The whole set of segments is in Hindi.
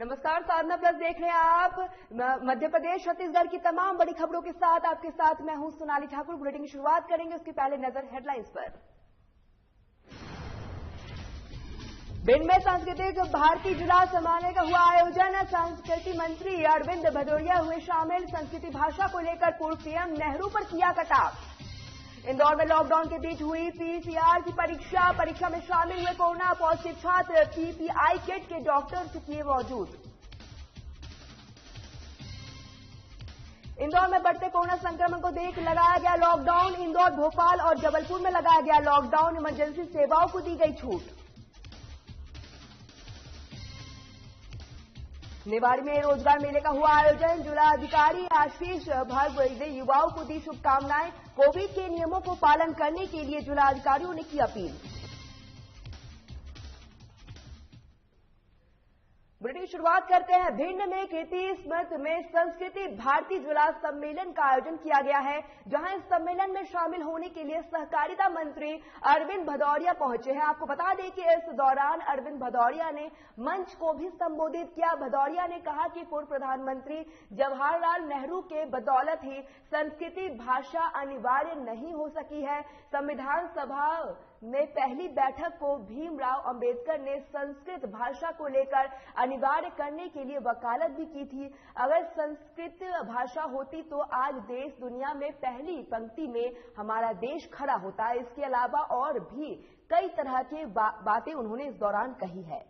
नमस्कार, साधना प्लस देख रहे हैं आप। मध्य प्रदेश छत्तीसगढ़ की तमाम बड़ी खबरों के साथ आपके साथ मैं हूं सोनाली ठाकुर। बुलेटिन की शुरुआत करेंगे, उसके पहले नजर हेडलाइंस पर। भिंड में सांस्कृतिक भारती जुलास समारोह का हुआ आयोजन। संस्कृति मंत्री अरविंद भदौरिया हुए शामिल। संस्कृति भाषा को लेकर पूर्व पीएम नेहरू पर किया कटाक्ष। इंदौर में लॉकडाउन के बीच हुई पीसीआर की परीक्षा में शामिल हुए कोरोना पॉजिटिव छात्र पीपीआई किट के डॉक्टर किए मौजूद। इंदौर में बढ़ते कोरोना संक्रमण को देख लगाया गया लॉकडाउन। इंदौर, भोपाल और जबलपुर में लगाया गया लॉकडाउन। इमरजेंसी सेवाओं को दी गई छूट। निवाड़ी में रोजगार मेले का हुआ आयोजन। जिलाधिकारी आशीष भार्गव ने युवाओं को दी शुभकामनाएं। कोविड के नियमों को पालन करने के लिए जिलाधिकारियों ने की अपील। बुलेटिन की शुरुआत करते हैं। भिंड में कीर्ति स्मृति में संस्कृति भारती जुलास सम्मेलन का आयोजन किया गया है, जहां इस सम्मेलन में शामिल होने के लिए सहकारिता मंत्री अरविंद भदौरिया पहुंचे हैं। आपको बता दें कि इस दौरान अरविंद भदौरिया ने मंच को भी संबोधित किया। भदौरिया ने कहा कि पूर्व प्रधानमंत्री जवाहरलाल नेहरू के बदौलत ही संस्कृति भाषा अनिवार्य नहीं हो सकी है। संविधान सभा में पहली बैठक को भीमराव अंबेडकर ने संस्कृत भाषा को लेकर अनिवार्य करने के लिए वकालत भी की थी। अगर संस्कृत भाषा होती तो आज देश दुनिया में पहली पंक्ति में हमारा देश खड़ा होता है। इसके अलावा और भी कई तरह की बातें उन्होंने इस दौरान कही है।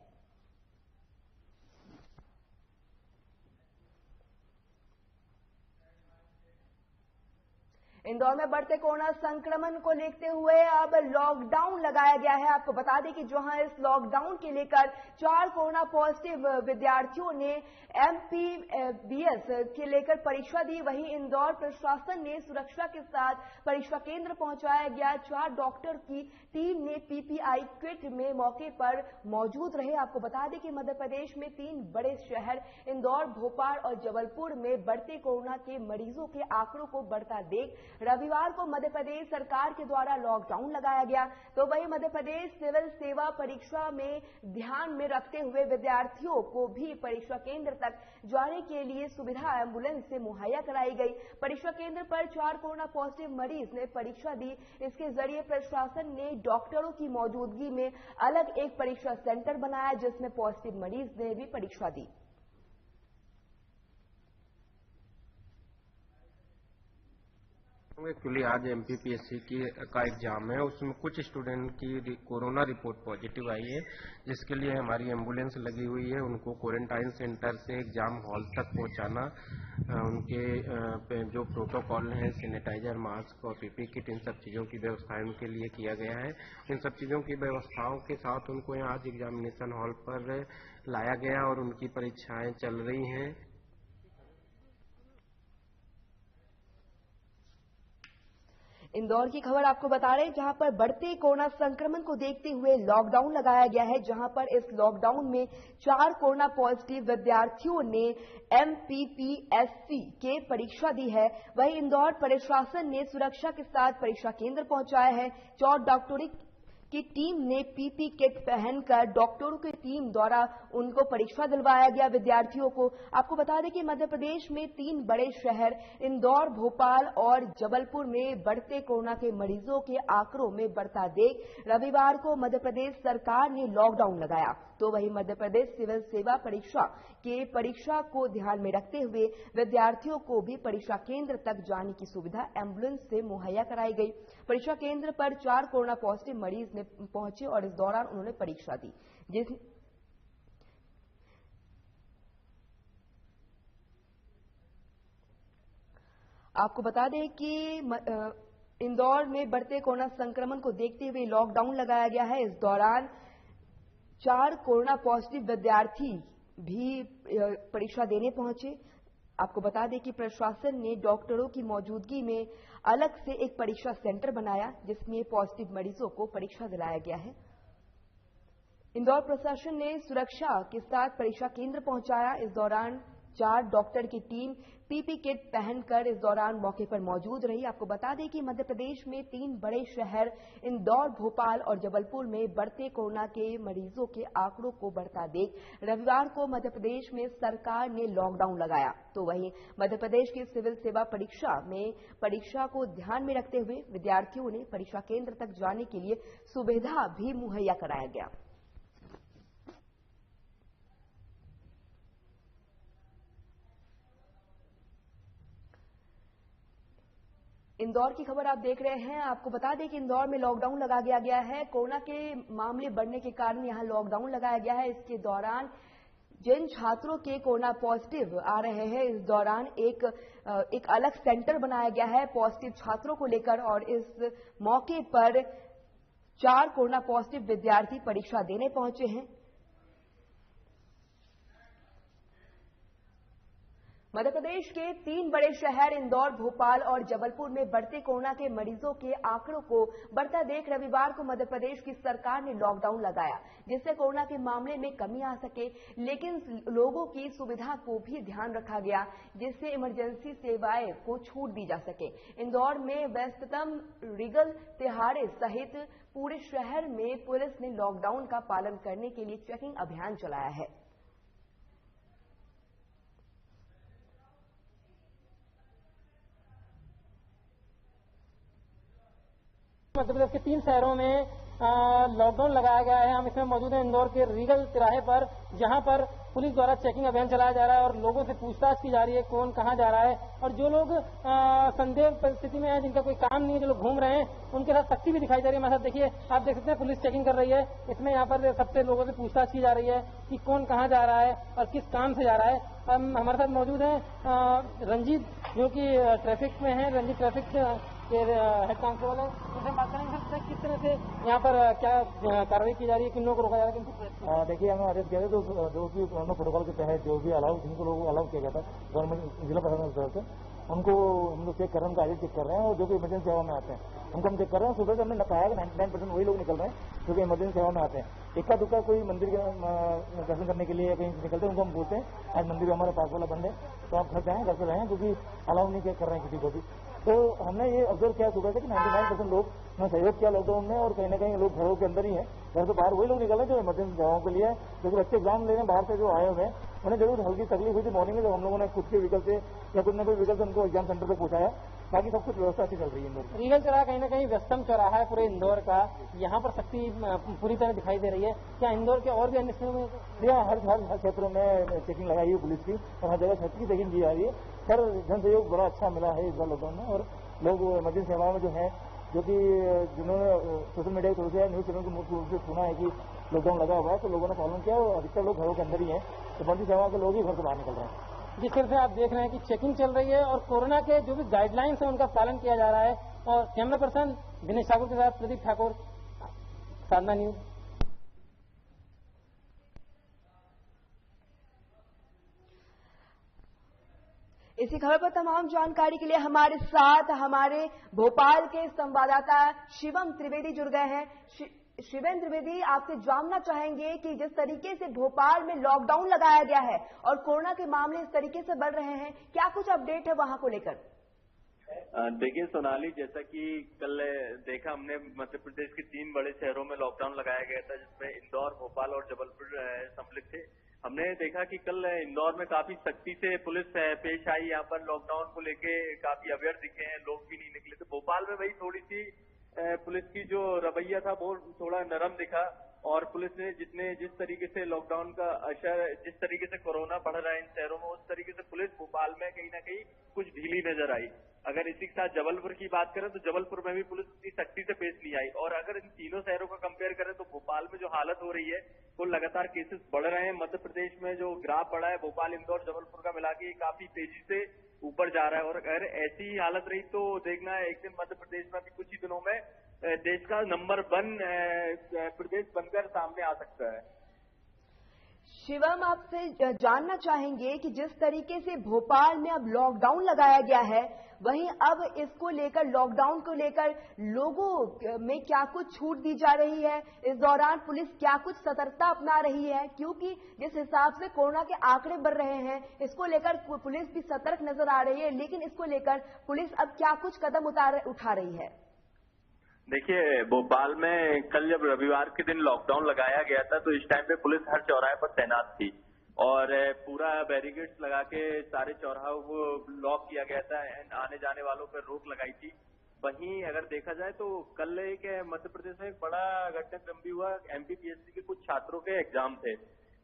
इंदौर में बढ़ते कोरोना संक्रमण को देखते हुए अब लॉकडाउन लगाया गया है। आपको बता दें कि जहां इस लॉकडाउन के लेकर 4 कोरोना पॉजिटिव विद्यार्थियों ने एमपीबीएस के लेकर परीक्षा दी, वहीं इंदौर प्रशासन ने सुरक्षा के साथ परीक्षा केंद्र पहुंचाया गया। 4 डॉक्टर की टीम ने पीपीआई किट में मौके पर मौजूद रहे। आपको बता दें कि मध्य प्रदेश में 3 बड़े शहर इंदौर, भोपाल और जबलपुर में बढ़ते कोरोना के मरीजों के आंकड़ों को बढ़ता देख रविवार को मध्य प्रदेश सरकार के द्वारा लॉकडाउन लगाया गया। तो वहीं मध्य प्रदेश सिविल सेवा परीक्षा में ध्यान में रखते हुए विद्यार्थियों को भी परीक्षा केंद्र तक जाने के लिए सुविधा एम्बुलेंस से मुहैया कराई गई। परीक्षा केंद्र पर 4 कोरोना पॉजिटिव मरीज ने परीक्षा दी। इसके जरिए प्रशासन ने डॉक्टरों की मौजूदगी में अलग एक परीक्षा सेंटर बनाया, जिसमें पॉजिटिव मरीज ने भी परीक्षा दी। एक्चुअली आज एमपीपीएससी का एग्जाम है, उसमें कुछ स्टूडेंट की कोरोना रिपोर्ट पॉजिटिव आई है, जिसके लिए हमारी एम्बुलेंस लगी हुई है। उनको क्वारंटाइन सेंटर से एग्जाम हॉल तक पहुंचाना, उनके जो प्रोटोकॉल हैं, सैनिटाइजर, मास्क और पीपी किट, इन सब चीज़ों की व्यवस्था उनके लिए किया गया है। इन सब चीज़ों की व्यवस्थाओं के साथ उनको यहाँ आज एग्जामिनेशन हॉल पर लाया गया और उनकी परीक्षाएं चल रही हैं। इंदौर की खबर आपको बता रहे हैं, जहां पर बढ़ते कोरोना संक्रमण को देखते हुए लॉकडाउन लगाया गया है, जहां पर इस लॉकडाउन में 4 कोरोना पॉजिटिव विद्यार्थियों ने एमपीपीएससी के परीक्षा दी है। वहीं इंदौर प्रशासन ने सुरक्षा के साथ परीक्षा केंद्र पहुंचाया है। 4 डॉक्टरों की टीम ने पीपी किट पहनकर डॉक्टरों की टीम द्वारा उनको परीक्षा दिलवाया गया विद्यार्थियों को। आपको बता दें कि मध्य प्रदेश में 3 बड़े शहर इंदौर, भोपाल और जबलपुर में बढ़ते कोरोना के मरीजों के आंकड़ों में बढ़ता देख रविवार को मध्य प्रदेश सरकार ने लॉकडाउन लगाया। तो वहीं मध्य प्रदेश सिविल सेवा परीक्षा को ध्यान में रखते हुए विद्यार्थियों को भी परीक्षा केंद्र तक जाने की सुविधा एम्बुलेंस से मुहैया कराई गई। परीक्षा केंद्र पर 4 कोरोना पॉजिटिव मरीज ने पहुंचे और इस दौरान उन्होंने परीक्षा दी। आपको बता दें कि इंदौर में बढ़ते कोरोना संक्रमण को देखते हुए लॉकडाउन लगाया गया है। इस दौरान 4 कोरोना पॉजिटिव विद्यार्थी भी परीक्षा देने पहुंचे। आपको बता दें कि प्रशासन ने डॉक्टरों की मौजूदगी में अलग से एक परीक्षा सेंटर बनाया, जिसमें पॉजिटिव मरीजों को परीक्षा दिलाया गया है। इंदौर प्रशासन ने सुरक्षा के साथ परीक्षा केंद्र पहुंचाया। इस दौरान 4 डॉक्टर की टीम पीपी किट पहनकर इस दौरान मौके पर मौजूद रही। आपको बता दें कि मध्य प्रदेश में 3 बड़े शहर इंदौर, भोपाल और जबलपुर में बढ़ते कोरोना के मरीजों के आंकड़ों को बढ़ता देख रविवार को मध्य प्रदेश में सरकार ने लॉकडाउन लगाया। तो वहीं मध्य प्रदेश की सिविल सेवा परीक्षा में परीक्षा को ध्यान में रखते हुए विद्यार्थियों ने परीक्षा केंद्र तक जाने के लिए सुविधा भी मुहैया कराया गया। इंदौर की खबर आप देख रहे हैं। आपको बता दें कि इंदौर में लॉकडाउन लगा दिया गया है। कोरोना के मामले बढ़ने के कारण यहां लॉकडाउन लगाया गया है। इसके दौरान जिन छात्रों के कोरोना पॉजिटिव आ रहे हैं, इस दौरान एक अलग सेंटर बनाया गया है पॉजिटिव छात्रों को लेकर और इस मौके पर 4 कोरोना पॉजिटिव विद्यार्थी परीक्षा देने पहुंचे हैं। मध्य प्रदेश के 3 बड़े शहर इंदौर, भोपाल और जबलपुर में बढ़ते कोरोना के मरीजों के आंकड़ों को बढ़ता देख रविवार को मध्य प्रदेश की सरकार ने लॉकडाउन लगाया, जिससे कोरोना के मामले में कमी आ सके, लेकिन लोगों की सुविधा को भी ध्यान रखा गया, जिससे इमरजेंसी सेवाएं को छूट दी जा सके। इंदौर में व्यस्ततम रीगल तिहाड़े सहित पूरे शहर में पुलिस ने लॉकडाउन का पालन करने के लिए चेकिंग अभियान चलाया है। मध्य प्रदेश के 3 शहरों में लॉकडाउन लगाया गया है। हम इसमें मौजूद हैं इंदौर के रीगल तिराहे पर, जहां पर पुलिस द्वारा चेकिंग अभियान चलाया जा रहा है और लोगों से पूछताछ की जा रही है कौन कहां जा रहा है, और जो लोग संदेह परिस्थिति में हैं, जिनका कोई काम नहीं है, जो लोग घूम रहे हैं, उनके साथ सख्ती भी दिखाई जा रही है। हमारे साथ देखिए, आप देख सकते हैं पुलिस चेकिंग कर रही है। इसमें यहाँ पर सबसे लोगों से पूछताछ की जा रही है कि कौन कहाँ जा रहा है और किस काम से जा रहा है। हमारे साथ मौजूद है रंजीत, जो कि ट्रैफिक में है, रंजीत ट्रैफिक के हेड कांस्टेबल है। उनसे बात करेंगे सर, किस तरह से यहाँ पर क्या कार्रवाई की जा रही है, किन लोगों को रोका जा रहा है? देखिए, हमें आदेश दिया गया जो कि कोरोना प्रोटोकॉल के तहत जो भी अलाउ, जिनको लोगों को अलाउ किया गया था गवर्नमेंट जिला प्रशासन की तरफ से, उनको हम लोग चेक कर रहे हैं, उनका आईडी चेक कर रहे हैं, और जो कि इमरजेंसी सेवा में आते हैं उनको हम चेक कर रहे हैं। सुबह से हमने कहा है कि 99% वही लोग निकल रहे हैं जो कि इमरजेंसी सेवा में आते हैं। इक्का दुक्का कोई मंदिर के दर्शन करने के लिए कहीं निकलते हैं, उनको हम बोलते हैं आज मंदिर हमारे पास वाला बंद है, तो आप घर जाएं, घर से रहें, क्योंकि अलाउ नहीं कर रहे हैं किसी को भी। तो हमने ये ऑब्जर्व किया सुबह से कि 99% लोग ने सहयोग किया लॉकडाउन में, और कहीं ना कहीं लोग घरों के अंदर ही हैं। घर से बाहर वही लोग निकल रहे हैं जो इमरजेंसी सेवाओं के लिए, क्योंकि बच्चे एग्जाम लेने बाहर से जो आए हुए हैं, उन्हें जरूर हल्की तकलीफ हुई थी मॉर्निंग में, जब हम लोगों ने खुद के व्हीकल से या कुछ न कोई व्हीकल से उनको एग्जाम सेंटर पर पहुंचाया। बाकी सब कुछ व्यवस्था अच्छी चल रही है इंदौर। रीगल चौराहा कहीं ना कहीं व्यस्तम चौराहा है पूरे इंदौर का, यहाँ पर सख्ती पूरी तरह दिखाई दे रही है। क्या इंदौर के और भी अन्य क्षेत्रों में? हर क्षेत्रों में चेकिंग लगाई है पुलिस की, और हर जगह छत की चेकिंग की जा रही है। सर, जन सहयोग बड़ा अच्छा मिला है इस बार लॉकडाउन में, और लोग इमरजेंसी सेवाओं में जो है, जो कि जिन्होंने सोशल मीडिया के थ्रू से, न्यूज चैनल के मुख्य रूप से सुना है कि लॉकडाउन लगा हुआ है, तो लोगों ने पालन किया, और अधिकतर लोग घरों के अंदर ही हैं। इमरजेंसी सेवाओं के लोग ही घर से बाहर निकल रहे हैं। जिस तरह से आप देख रहे हैं कि चेकिंग चल रही है और कोरोना के जो भी गाइडलाइंस है उनका पालन किया जा रहा है। और कैमरा पर्सन दिनेश ठाकुर के साथ प्रदीप ठाकुर, साधना न्यूज। इसी खबर पर तमाम जानकारी के लिए हमारे साथ हमारे भोपाल के संवाददाता शिवम त्रिवेदी जुड़ गए हैं। शिवेंद्र त्रिवेदी, आपसे जानना चाहेंगे कि जिस तरीके से भोपाल में लॉकडाउन लगाया गया है और कोरोना के मामले इस तरीके से बढ़ रहे हैं, क्या कुछ अपडेट है वहां को लेकर? देखिए सोनाली, जैसा कि कल देखा हमने, मध्य प्रदेश के 3 बड़े शहरों में लॉकडाउन लगाया गया था, जिसमें इंदौर, भोपाल और जबलपुर सम्मिलित थे। हमने देखा कि कल इंदौर में काफी सख्ती से पुलिस पेश आई। यहाँ पर लॉकडाउन को लेके काफी अवेयर दिखे हैं, लोग भी नहीं निकले थे। भोपाल में वही थोड़ी सी पुलिस की जो रवैया था वो थोड़ा नरम दिखा, और पुलिस ने जिस तरीके से लॉकडाउन का असर, जिस तरीके से कोरोना बढ़ रहा है इन शहरों में, उस तरीके से पुलिस भोपाल में कहीं ना कहीं कुछ ढीली नजर आई। अगर इसी के साथ जबलपुर की बात करें तो जबलपुर में भी पुलिस इतनी सख्ती से पेश नहीं आई। और अगर इन तीनों शहरों का कंपेयर करें तो भोपाल में जो हालत हो रही है, वो लगातार केसेस बढ़ रहे हैं। मध्य प्रदेश में जो ग्राफ बढ़ा है, भोपाल, इंदौर, जबलपुर का मिला के काफी तेजी से ऊपर जा रहा है। और अगर ऐसी ही हालत रही तो देखना है एक दिन मध्य प्रदेश में भी कुछ ही दिनों में देश का नंबर 1 प्रदेश बनकर सामने आ सकता है। शिवम, आपसे जानना चाहेंगे कि जिस तरीके से भोपाल में अब लॉकडाउन लगाया गया है, वहीं अब इसको लेकर, लॉकडाउन को लेकर लोगों में क्या कुछ छूट दी जा रही है? इस दौरान पुलिस क्या कुछ सतर्कता अपना रही है? क्योंकि जिस हिसाब से कोरोना के आंकड़े बढ़ रहे हैं, इसको लेकर पुलिस भी सतर्क नजर आ रही है, लेकिन इसको लेकर पुलिस अब क्या कुछ कदम उठा रही है? देखिए, भोपाल में कल जब रविवार के दिन लॉकडाउन लगाया गया था तो इस टाइम पे पुलिस हर चौराहे पर तैनात थी और पूरा बैरिकेड्स लगा के सारे चौराहों को लॉक किया गया था एंड आने जाने वालों पर रोक लगाई थी। वहीं अगर देखा जाए तो कल एक मध्य प्रदेश में एक बड़ा घटनाक्रम भी हुआ। एमपीपीएससी के कुछ छात्रों के एग्जाम थे,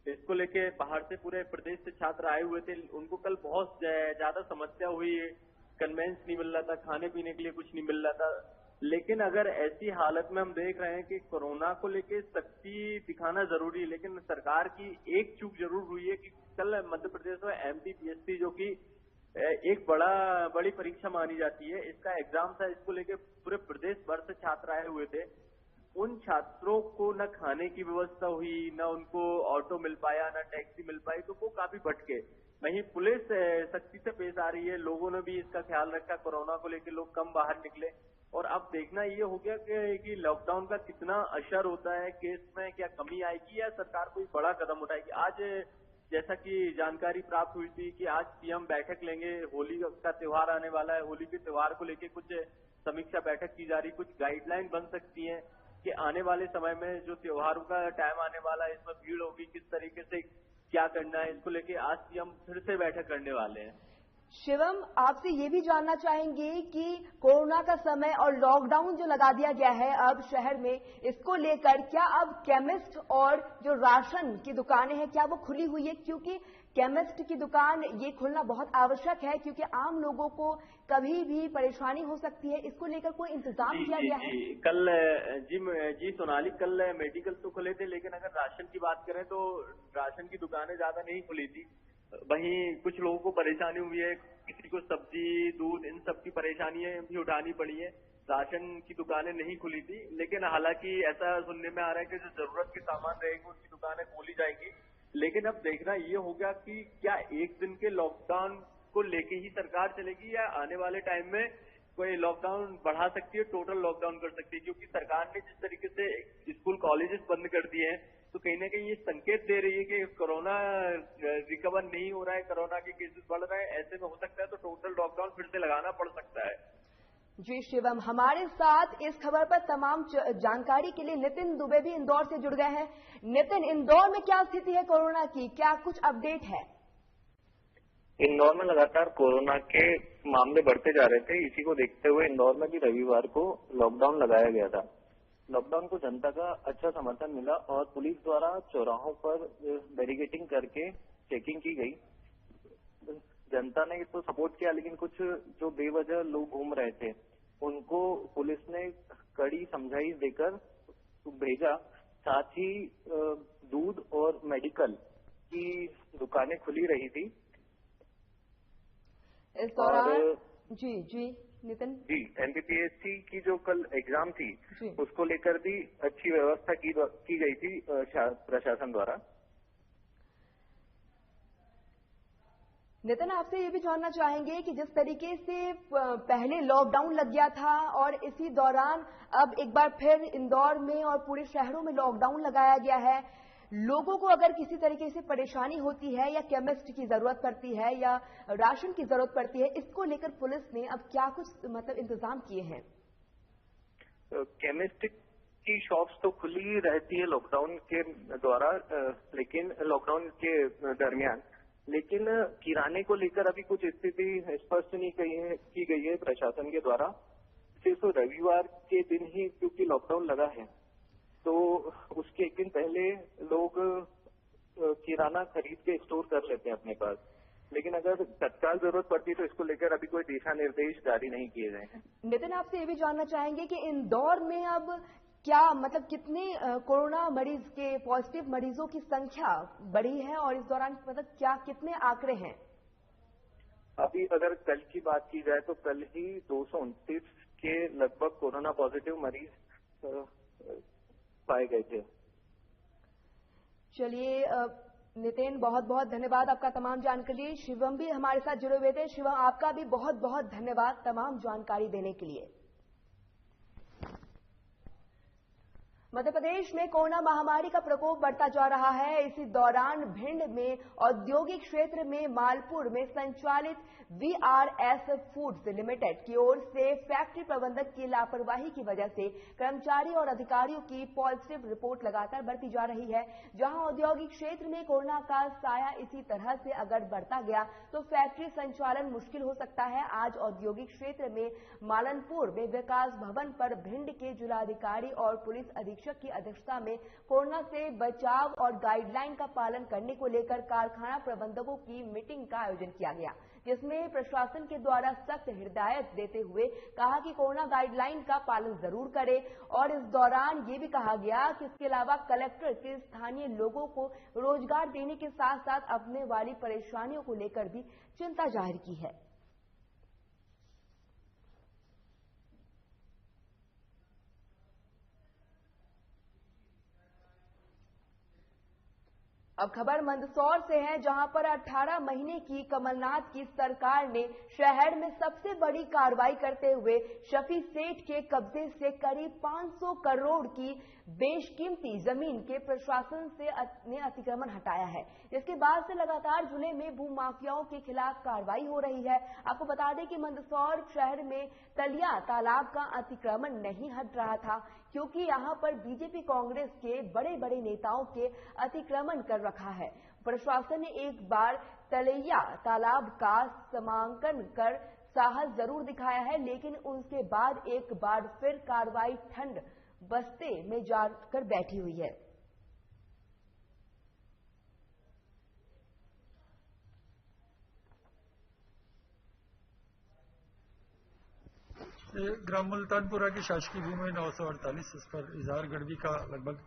इसको लेके बाहर से पूरे प्रदेश से छात्र आए हुए थे। उनको कल बहुत ज्यादा समस्या हुई, कन्वेंस नहीं मिल रहा था, खाने पीने के लिए कुछ नहीं मिल रहा था। लेकिन अगर ऐसी हालत में हम देख रहे हैं कि कोरोना को लेके सख्ती दिखाना जरूरी है, लेकिन सरकार की एक चूक जरूर हुई है कि कल मध्य प्रदेश में एमपीपीएससी जो कि एक बड़ी परीक्षा मानी जाती है, इसका एग्जाम था। इसको लेके पूरे प्रदेश भर से छात्र आए हुए थे। उन छात्रों को न खाने की व्यवस्था हुई, न उनको ऑटो मिल पाया, न टैक्सी मिल पाई, तो वो काफी भटके। वहीं पुलिस सख्ती से पेश आ रही है, लोगों ने भी इसका ख्याल रखा, कोरोना को लेकर लोग कम बाहर निकले। और अब देखना ये हो गया कि लॉकडाउन का कितना असर होता है, केस में क्या कमी आएगी या सरकार कोई बड़ा कदम उठाएगी। आज जैसा कि जानकारी प्राप्त हुई थी कि आज सीएम बैठक लेंगे, होली का त्योहार आने वाला है, होली के त्योहार को लेकर कुछ समीक्षा बैठक की जा रही, कुछ गाइडलाइन बन सकती है कि आने वाले समय में जो त्योहारों का टाइम आने वाला है, इसमें भीड़ होगी, किस तरीके से क्या करना है, इसको लेके आज सीएम फिर से बैठक करने वाले हैं। शिवम, आपसे ये भी जानना चाहेंगे कि कोरोना का समय और लॉकडाउन जो लगा दिया गया है अब शहर में, इसको लेकर क्या अब केमिस्ट और जो राशन की दुकानें हैं क्या वो खुली हुई है? क्योंकि केमिस्ट की दुकान ये खुलना बहुत आवश्यक है, क्योंकि आम लोगों को कभी भी परेशानी हो सकती है। इसको लेकर कोई इंतजाम किया गया है? कल जी सोनाली, कल मेडिकल तो खुले थे, लेकिन अगर राशन की बात करें तो राशन की दुकानें ज्यादा नहीं खुली थी। वहीं कुछ लोगों को परेशानी हुई है, किसी को सब्जी, दूध, इन सब की परेशानियां भी उठानी पड़ी है। राशन की दुकानें नहीं खुली थी, लेकिन हालांकि ऐसा सुनने में आ रहा है कि जो जरूरत के सामान रहेंगे उसकी दुकानें खोली जाएंगी। लेकिन अब देखना ये होगा कि क्या एक दिन के लॉकडाउन को लेके ही सरकार चलेगी या आने वाले टाइम में कोई लॉकडाउन बढ़ा सकती है, टोटल लॉकडाउन कर सकती है। क्योंकि सरकार ने जिस तरीके से स्कूल कॉलेजेस बंद कर दिए हैं, तो कहीं ना कहीं ये संकेत दे रही है कि कोरोना रिकवर नहीं हो रहा है, कोरोना के केसेस बढ़ रहे हैं। ऐसे में हो सकता है तो टोटल लॉकडाउन फिर से लगाना पड़ सकता है। जी शिवम, हमारे साथ इस खबर पर तमाम जानकारी के लिए नितिन दुबे भी इंदौर से जुड़ गए हैं। नितिन, इंदौर में क्या स्थिति है कोरोना की, क्या कुछ अपडेट है? इंदौर में लगातार कोरोना के मामले बढ़ते जा रहे थे। इसी को देखते हुए इंदौर में भी रविवार को लॉकडाउन लगाया गया था। लॉकडाउन को जनता का अच्छा समर्थन मिला और पुलिस द्वारा चौराहों पर बैरिकेडिंग करके चेकिंग की गई। जनता ने तो सपोर्ट किया, लेकिन कुछ जो बेवजह लोग घूम रहे थे उनको पुलिस ने कड़ी समझाइश देकर भेजा। साथ ही दूध और मेडिकल की दुकानें खुली रही थी। इस दौरान जी नितिन जी, एमपीपीएससी की जो कल एग्जाम थी उसको लेकर भी अच्छी व्यवस्था की गई थी प्रशासन द्वारा। नितिन, आपसे ये भी जानना चाहेंगे कि जिस तरीके से पहले लॉकडाउन लग गया था और इसी दौरान अब एक बार फिर इंदौर में और पूरे शहरों में लॉकडाउन लगाया गया है, लोगों को अगर किसी तरीके से परेशानी होती है या केमिस्ट की जरूरत पड़ती है या राशन की जरूरत पड़ती है, इसको लेकर पुलिस ने अब क्या कुछ इंतजाम किए हैं? केमिस्ट की शॉप्स तो खुली रहती है लॉकडाउन के द्वारा, लेकिन लॉकडाउन के दरमियान, लेकिन किराने को लेकर अभी कुछ स्थिति स्पष्ट नहीं की गई है प्रशासन के द्वारा। सिर्फ रविवार के दिन ही क्योंकि लॉकडाउन लगा है, तो उसके एक दिन पहले लोग किराना खरीद के स्टोर कर लेते हैं अपने पास, लेकिन अगर तत्काल जरूरत पड़ती है तो इसको लेकर अभी कोई दिशा निर्देश जारी नहीं किए गए हैं। नितिन, आपसे ये भी जानना चाहेंगे कि इंदौर में अब क्या कितने कोरोना मरीज के पॉजिटिव मरीजों की संख्या बढ़ी है और इस दौरान क्या कितने आंकड़े हैं? अभी अगर कल की बात की जाए तो कल ही 229 के लगभग कोरोना पॉजिटिव मरीज पाए गए थे। चलिए, नितिन, बहुत बहुत धन्यवाद आपका तमाम जानकारी के लिए। शिवम भी हमारे साथ जुड़े हुए थे। शिवम, आपका भी बहुत बहुत धन्यवाद तमाम जानकारी देने के लिए। मध्य प्रदेश में कोरोना महामारी का प्रकोप बढ़ता जा रहा है। इसी दौरान भिंड में औद्योगिक क्षेत्र में मालपुर में संचालित VRS फूड्स लिमिटेड की ओर से फैक्ट्री प्रबंधक की लापरवाही की वजह से कर्मचारी और अधिकारियों की पॉजिटिव रिपोर्ट लगातार बढ़ती जा रही है। जहां औद्योगिक क्षेत्र में कोरोना का साया इसी तरह से अगर बढ़ता गया तो फैक्ट्री संचालन मुश्किल हो सकता है। आज औद्योगिक क्षेत्र में मालनपुर में विकास भवन पर भिंड के जिलाधिकारी और पुलिस अधीक्षक की अध्यक्षता में कोरोना से बचाव और गाइडलाइन का पालन करने को लेकर कारखाना प्रबंधकों की मीटिंग का आयोजन किया गया, जिसमें प्रशासन के द्वारा सख्त हिदायत देते हुए कहा कि कोरोना गाइडलाइन का पालन जरूर करें। और इस दौरान ये भी कहा गया कि इसके अलावा कलेक्टर के स्थानीय लोगों को रोजगार देने के साथ साथ अपने वाली परेशानियों को लेकर भी चिंता जाहिर की है। अब खबर मंदसौर से है, जहां पर 18 महीने की कमलनाथ की सरकार ने शहर में सबसे बड़ी कार्रवाई करते हुए शफी सेठ के कब्जे से करीब 500 करोड़ की बेशकीमती जमीन के प्रशासन से अतिक्रमण हटाया है। इसके बाद से लगातार जिले में भू माफियाओं के खिलाफ कार्रवाई हो रही है। आपको बता दें कि मंदसौर शहर में तलिया तालाब का अतिक्रमण नहीं हट रहा था, क्योंकि यहां पर बीजेपी कांग्रेस के बड़े बड़े नेताओं के अतिक्रमण कर रखा है। प्रशासन ने एक बार तलैया तालाब का समांकन कर साहस जरूर दिखाया है, लेकिन उसके बाद एक बार फिर कार्रवाई ठंड बस्ते में जाकर बैठी हुई है। ग्राम मुल्तानपुरा की शासकीय भूमि 948, उस पर इजहार गढ़वी का लगभग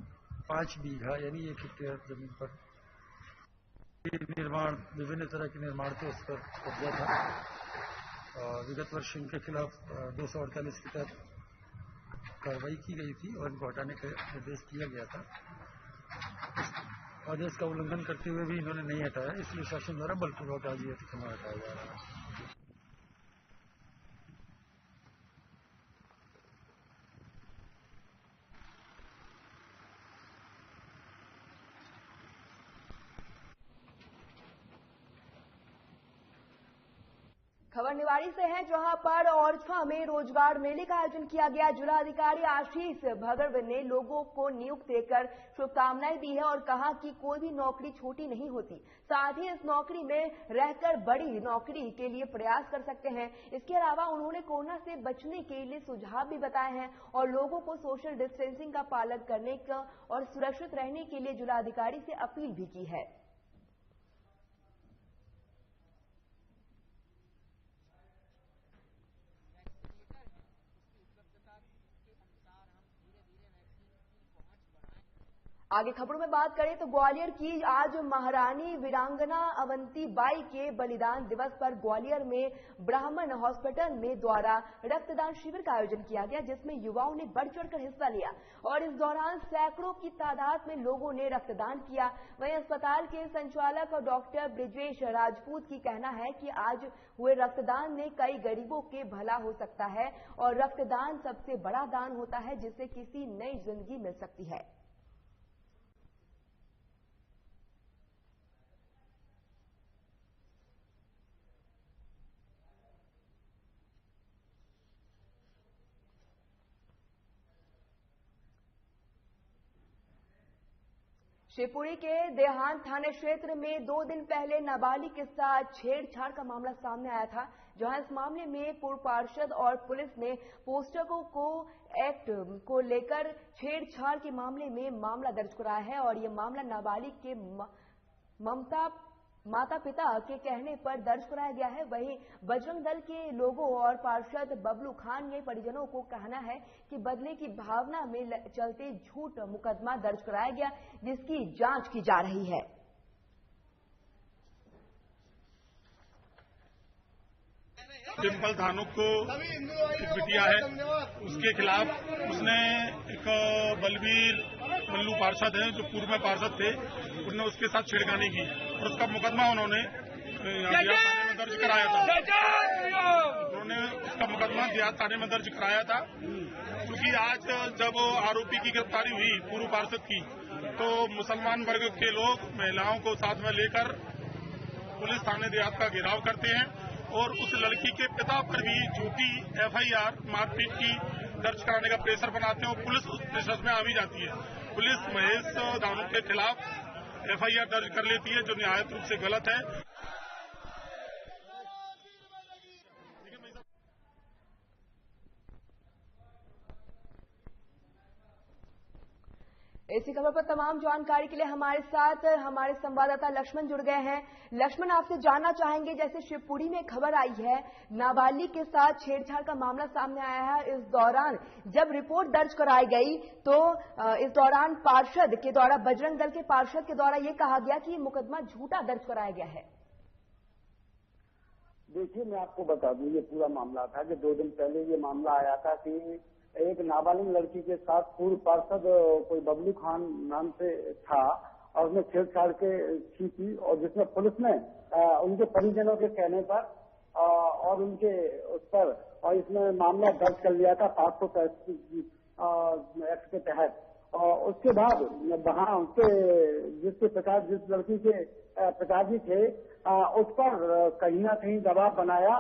5 बीघा यानी 1 हेक्टेयर जमीन पर निर्माण, विभिन्न तरह के निर्माण थे, उस पर कब्जा था। विगत वर्ष इनके खिलाफ 248 के तहत कार्रवाई की गई थी और इनको हटाने का निर्देश दिया गया था। आदेश का उल्लंघन करते हुए भी इन्होंने नहीं हटाया, इसलिए शासन द्वारा बलपूर्वक आज ये अतिक्रमण हटाया जा रहा है। खबर निवाड़ी से है, जहां पर औरछा में रोजगार मेले का आयोजन किया गया। जिलाधिकारी आशीष भगत ने लोगों को नियुक्त देकर शुभकामनाएं दी है और कहा कि कोई भी नौकरी छोटी नहीं होती, साथ ही इस नौकरी में रहकर बड़ी नौकरी के लिए प्रयास कर सकते हैं। इसके अलावा उन्होंने कोरोना से बचने के लिए सुझाव भी बताए हैं और लोगों को सोशल डिस्टेंसिंग का पालन करने का और सुरक्षित रहने के लिए जिलाधिकारी से अपील भी की है। आगे खबरों में बात करें तो ग्वालियर की आज महारानी वीरांगना अवंती बाई के बलिदान दिवस पर ग्वालियर में ब्राह्मण हॉस्पिटल में द्वारा रक्तदान शिविर का आयोजन किया गया, जिसमें युवाओं ने बढ़ चढ़कर हिस्सा लिया और इस दौरान सैकड़ों की तादाद में लोगों ने रक्तदान किया। वहीं अस्पताल के संचालक डॉक्टर ब्रिजेश राजपूत की कहना है कि आज हुए रक्तदान में कई गरीबों के भला हो सकता है और रक्तदान सबसे बड़ा दान होता है, जिससे किसी नई जिंदगी मिल सकती है। शिवपुरी के देहात थाना क्षेत्र में 2 दिन पहले नाबालिग के साथ छेड़छाड़ का मामला सामने आया था, जहां इस मामले में पूर्व पार्षद और पुलिस ने पोस्टरों को एक्ट को लेकर छेड़छाड़ के मामले में मामला दर्ज कराया है और ये मामला नाबालिग के माता पिता के कहने पर दर्ज कराया गया है। वहीं बजरंग दल के लोगों और पार्षद बबलू खान के परिजनों को कहना है कि बदले की भावना में चलते झूठ मुकदमा दर्ज कराया गया, जिसकी जांच की जा रही है। डिम्पल धानुक को एक बिटिया है, उसके खिलाफ उसने एक बलबीर मल्लू पार्षद हैं, जो पूर्व में पार्षद थे, उन्होंने उसके साथ छेड़खानी की और उसका मुकदमा उन्होंने थाने में दर्ज कराया था। उन्होंने उसका मुकदमा देहात थाने में दर्ज कराया था, क्योंकि आज जब आरोपी की गिरफ्तारी हुई पूर्व पार्षद की, तो मुसलमान वर्ग के लोग महिलाओं को साथ में लेकर पुलिस थाने देहात का घेराव करते हैं और उस लड़की के पिता पर भी झूठी FIR मारपीट की दर्ज कराने का प्रेशर बनाते हैं और पुलिस उस प्रेशर में आ भी जाती है। पुलिस महेश दानू के खिलाफ FIR दर्ज कर लेती है, जो निहायत रूप से गलत है। इसी खबर पर तमाम जानकारी के लिए हमारे साथ हमारे संवाददाता लक्ष्मण जुड़ गए हैं। लक्ष्मण, आपसे जानना चाहेंगे, जैसे शिवपुरी में खबर आई है नाबालिग के साथ छेड़छाड़ का मामला सामने आया है, इस दौरान जब रिपोर्ट दर्ज कराई गई तो इस दौरान पार्षद के द्वारा, बजरंग दल के पार्षद के द्वारा ये कहा गया कि मुकदमा झूठा दर्ज कराया गया है। देखिए, मैं आपको बता दूं, ये पूरा मामला था कि 2 दिन पहले ये मामला आया था कि एक नाबालिग लड़की के साथ पूर्व पार्षद कोई बबलू खान नाम से था और उसने छेड़छाड़ की थी, और जिसमें पुलिस ने उनके परिजनों के कहने पर और उनके उस पर और इसमें मामला दर्ज कर लिया था 535 एक्ट के तहत। और उसके बाद वहाँ उसके जिस लड़की के पिताजी थे उस पर कहीं ना कहीं दबाव बनाया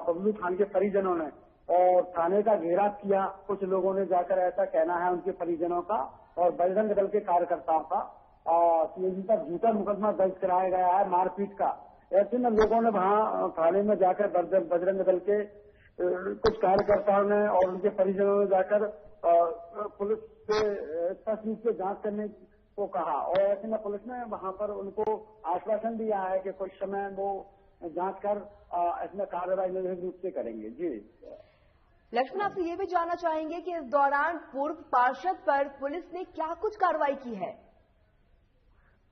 बबलू खान के परिजनों ने और थाने का घेराव किया। कुछ लोगों ने जाकर, ऐसा कहना है उनके परिजनों का और बजरंग दल के कार्यकर्ताओं का, इन पर झूठा मुकदमा दर्ज कराया गया है मारपीट का। ऐसे में लोगों ने वहां थाने में जाकर बजरंग दल के कुछ कार्यकर्ताओं ने और उनके परिजनों ने जाकर पुलिस से स्पष्ट रूप से जांच करने को कहा, और ऐसे में पुलिस ने वहां पर उनको आश्वासन दिया है कि कुछ समय वो जांच कर इसमें कार्रवाई निर्भीक रूप से करेंगे। जी लक्ष्मण, आपसे ये भी जानना चाहेंगे कि इस दौरान पूर्व पार्षद पर पुलिस ने क्या कुछ कार्रवाई की है?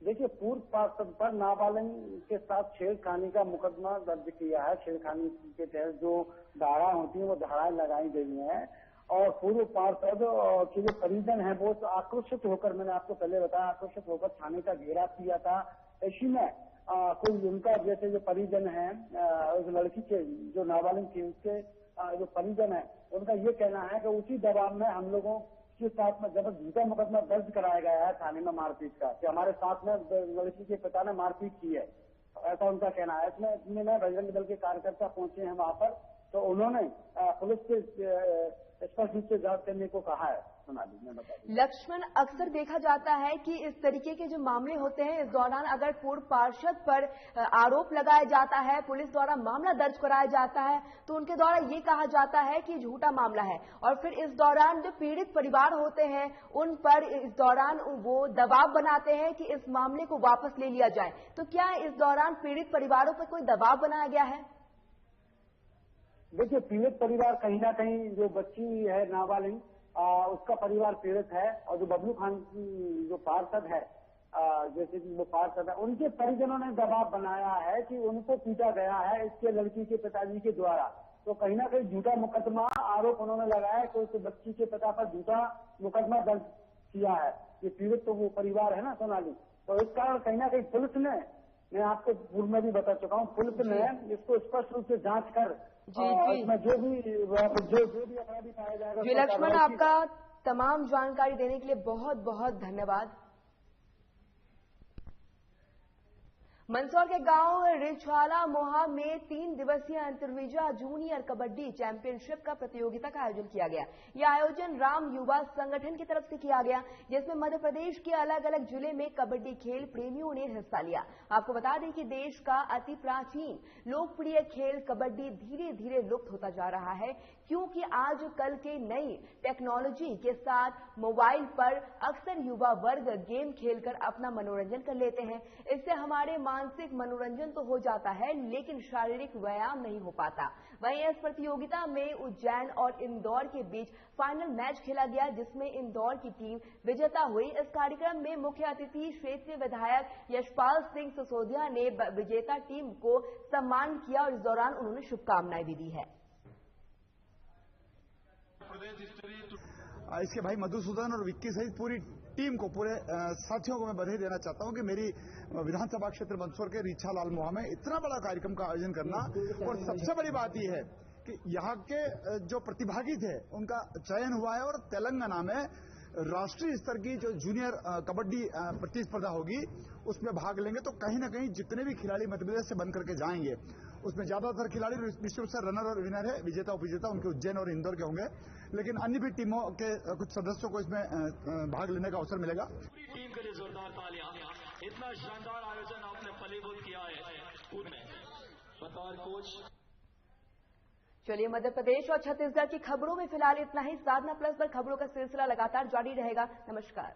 देखिए, पूर्व पार्षद पर नाबालिग के साथ छेड़खानी का मुकदमा दर्ज किया है। छेड़खानी के तहत जो धाराएं होती हैं वो धाराएं लगाई गई हैं, और पूर्व पार्षद के जो परिजन हैं वो आक्रोशित होकर, मैंने आपको पहले बताया, आक्रोशित होकर थाने का घेराव किया था। इसी में कोई उनका जैसे जो परिजन है उस लड़की के जो नाबालिग थी उसके जो परिजन है उनका ये कहना है कि उसी दबाव में हम लोगों के साथ में जब झूठा मुकदमा दर्ज कराया गया है थाने में मारपीट का, कि हमारे साथ में लड़की के पिता ने मारपीट की है, ऐसा उनका कहना है। इसमें बजरंग दल के कार्यकर्ता पहुंचे हैं वहां पर, तो उन्होंने पुलिस के स्पष्ट रूप से जांच करने को कहा है। लक्ष्मण, अक्सर देखा जाता है कि इस तरीके के जो मामले होते हैं, इस दौरान अगर पूर्व पार्षद पर आरोप लगाया जाता है, पुलिस द्वारा मामला दर्ज कराया जाता है, तो उनके द्वारा ये कहा जाता है कि झूठा मामला है, और फिर इस दौरान जो पीड़ित परिवार होते हैं उन पर इस दौरान वो दबाव बनाते हैं कि इस मामले को वापस ले लिया जाए। तो क्या इस दौरान पीड़ित परिवारों पर कोई दबाव बनाया गया है? देखिए, पीड़ित परिवार कहीं ना कहीं, जो बच्ची है नाबालिग उसका परिवार पीड़ित है, और जो बबलू खान जो पार्षद है, जैसे कि वो पार्षद है, उनके परिजनों ने दबाव बनाया है कि उनको पीटा गया है इसके लड़की के पिताजी के द्वारा। तो कहीं ना कहीं झूठा मुकदमा आरोप उन्होंने लगाया है कि उस बच्ची के पिता पर झूठा मुकदमा दर्ज किया है। ये पीड़ित तो वो परिवार है ना सोनाली, तो इस कारण कहीं ना कहीं पुलिस ने, मैं आपको पूर्व में भी बता चुका हूँ, पुलिस ने इसको स्पष्ट रूप से जांच कर इसमें जो भी अपराधी पाया जाएगा। जी लक्ष्मण, आपका तमाम जानकारी देने के लिए बहुत बहुत धन्यवाद। मंदसौर के गांव रिछवाला मोहा में 3 दिवसीय अंतरविजा जूनियर कबड्डी चैंपियनशिप का प्रतियोगिता का आयोजन किया गया। यह आयोजन राम युवा संगठन की तरफ से किया गया, जिसमें मध्य प्रदेश के अलग अलग जिले में कबड्डी खेल प्रेमियों ने हिस्सा लिया। आपको बता दें कि देश का अति प्राचीन लोकप्रिय खेल कबड्डी धीरे धीरे लुप्त होता जा रहा है, क्योंकि आजकल के नई टेक्नोलॉजी के साथ मोबाइल पर अक्सर युवा वर्ग गेम खेलकर अपना मनोरंजन कर लेते हैं। इससे हमारे मानसिक मनोरंजन तो हो जाता है, लेकिन शारीरिक व्यायाम नहीं हो पाता। वहीं इस प्रतियोगिता में उज्जैन और इंदौर के बीच फाइनल मैच खेला गया, जिसमें इंदौर की टीम विजेता हुई। इस कार्यक्रम में मुख्य अतिथि क्षेत्रीय विधायक यशपाल सिंह सिसोदिया ने विजेता टीम को सम्मान किया और इस दौरान उन्होंने शुभकामनाएं भी दी है। इसके भाई मधुसूदन और विक्की सहित पूरी टीम को, पूरे साथियों को मैं बधाई देना चाहता हूं कि मेरी विधानसभा क्षेत्र मंदसौर के रीछा लालमोहा में इतना बड़ा कार्यक्रम का आयोजन करना, और सबसे बड़ी बात यह है कि यहाँ के जो प्रतिभागी थे उनका चयन हुआ है और तेलंगाना में राष्ट्रीय स्तर की जो जूनियर कबड्डी प्रतिस्पर्धा होगी उसमें भाग लेंगे। तो कहीं ना कहीं जितने भी खिलाड़ी मध्य प्रदेश से बन करके जाएंगे उसमें ज्यादातर खिलाड़ी निश्चित रूप से रनर और विनर है, विजेता उपविजेता उनके उज्जैन और इंदौर के होंगे, लेकिन अन्य भी टीमों के कुछ सदस्यों को इसमें भाग लेने का अवसर मिलेगा। पूरी टीम के लिए जोरदार तालियां। इतना शानदार आयोजन आपने फलीभूत किया है बतौर कोच। चलिए, मध्य प्रदेश और छत्तीसगढ़ की खबरों में फिलहाल इतना ही। साधना प्लस पर खबरों का सिलसिला लगातार जारी रहेगा। नमस्कार।